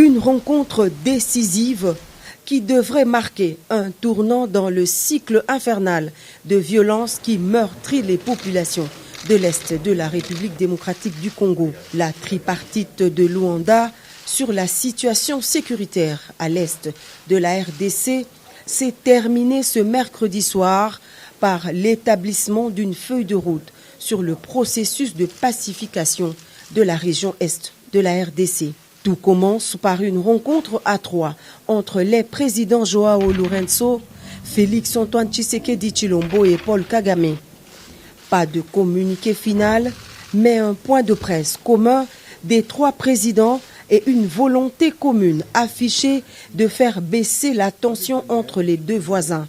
Une rencontre décisive qui devrait marquer un tournant dans le cycle infernal de violence qui meurtrit les populations de l'Est de la République démocratique du Congo. La tripartite de Luanda sur la situation sécuritaire à l'Est de la RDC s'est terminée ce mercredi soir par l'établissement d'une feuille de route sur le processus de pacification de la région Est de la RDC. Tout commence par une rencontre à trois entre les présidents Joao Lourenço, Félix Antoine Tshisekedi Tshilombo et Paul Kagame. Pas de communiqué final, mais un point de presse commun des trois présidents et une volonté commune affichée de faire baisser la tension entre les deux voisins.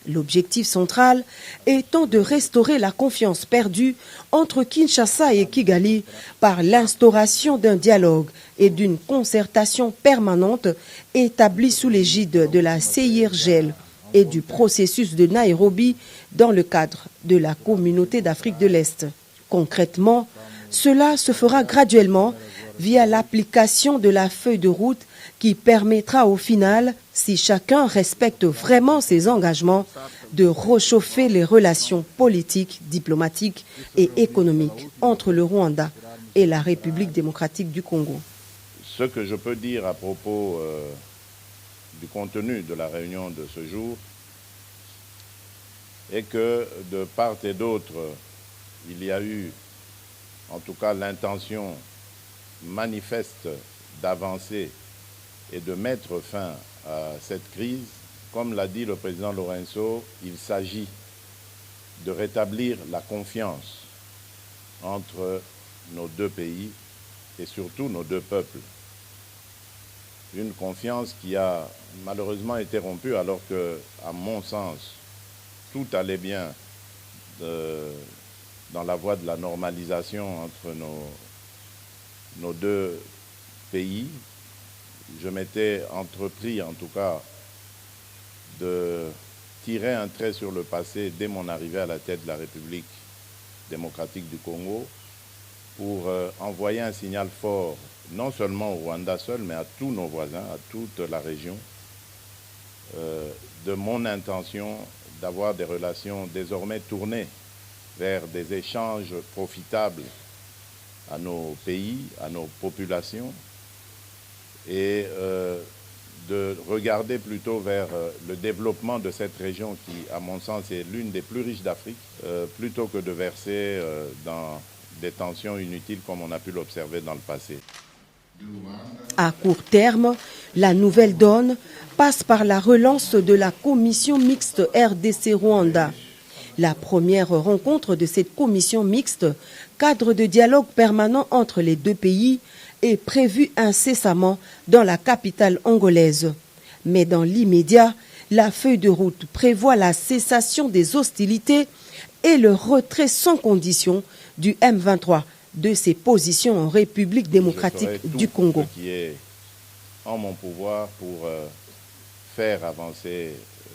L'objectif central étant de restaurer la confiance perdue entre Kinshasa et Kigali par l'instauration d'un dialogue et d'une concertation permanente établie sous l'égide de la CIRGL et du processus de Nairobi dans le cadre de la Communauté d'Afrique de l'Est. Concrètement, cela se fera graduellement via l'application de la feuille de route qui permettra au final, si chacun respecte vraiment ses engagements, de réchauffer les relations politiques, diplomatiques et économiques entre le Rwanda et la République démocratique du Congo. Ce que je peux dire à propos du contenu de la réunion de ce jour est que de part et d'autre, il y a eu en tout cas l'intention manifeste d'avancer et de mettre fin à cette crise. Comme l'a dit le président Lourenço, il s'agit de rétablir la confiance entre nos deux pays et surtout nos deux peuples. Une confiance qui a malheureusement été rompue alors que, à mon sens, tout allait bien dans la voie de la normalisation entre nos deux pays. Je m'étais entrepris, en tout cas, de tirer un trait sur le passé dès mon arrivée à la tête de la République démocratique du Congo pour envoyer un signal fort, non seulement au Rwanda seul, mais à tous nos voisins, à toute la région, de mon intention d'avoir des relations désormais tournées vers des échanges profitables à nos pays, à nos populations, et de regarder plutôt vers le développement de cette région qui, à mon sens, est l'une des plus riches d'Afrique, plutôt que de verser dans des tensions inutiles comme on a pu l'observer dans le passé. À court terme, la nouvelle donne passe par la relance de la commission mixte RDC-Rwanda. La première rencontre de cette commission mixte, cadre de dialogue permanent entre les deux pays, est prévue incessamment dans la capitale angolaise. Mais dans l'immédiat, la feuille de route prévoit la cessation des hostilités et le retrait sans condition du M23 de ses positions en République démocratique du Congo. Ce qui est en mon pouvoir pour faire avancer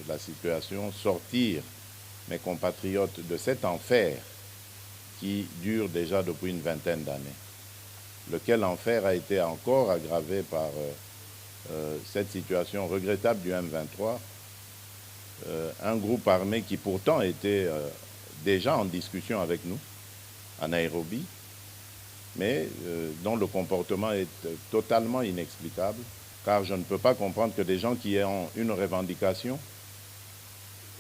la situation, sortir mes compatriotes de cet enfer qui dure déjà depuis une vingtaine d'années, lequel enfer a été encore aggravé par cette situation regrettable du M23, un groupe armé qui pourtant était déjà en discussion avec nous à Nairobi, mais dont le comportement est totalement inexplicable, car je ne peux pas comprendre que des gens qui ont une revendication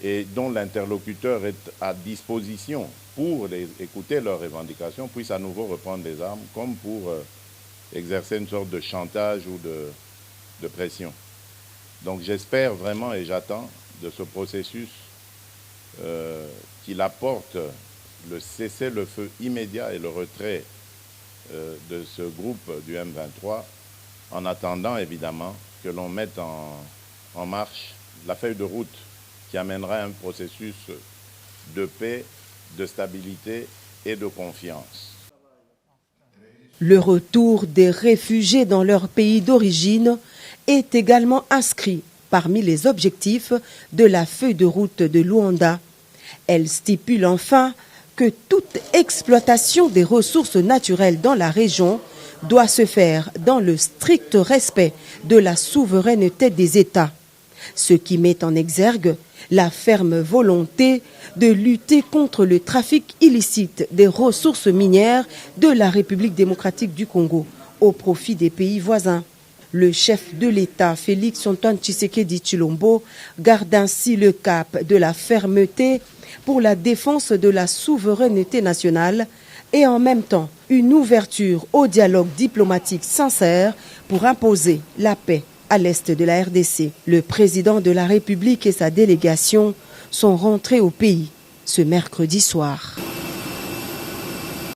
et dont l'interlocuteur est à disposition pour écouter leurs revendications, puissent à nouveau reprendre des armes, comme pour exercer une sorte de chantage ou de pression. Donc j'espère vraiment et j'attends de ce processus qu'il apporte le cessez-le-feu immédiat et le retrait de ce groupe du M23, en attendant évidemment que l'on mette en marche la feuille de route qui amènera un processus de paix, de stabilité et de confiance. Le retour des réfugiés dans leur pays d'origine est également inscrit parmi les objectifs de la feuille de route de Luanda. Elle stipule enfin que toute exploitation des ressources naturelles dans la région doit se faire dans le strict respect de la souveraineté des États, ce qui met en exergue la ferme volonté de lutter contre le trafic illicite des ressources minières de la République démocratique du Congo au profit des pays voisins. Le chef de l'État, Félix Antoine Tshisekedi Tshilombo, garde ainsi le cap de la fermeté pour la défense de la souveraineté nationale et en même temps une ouverture au dialogue diplomatique sincère pour imposer la paix à l'est de la RDC. Le président de la République et sa délégation sont rentrés au pays ce mercredi soir.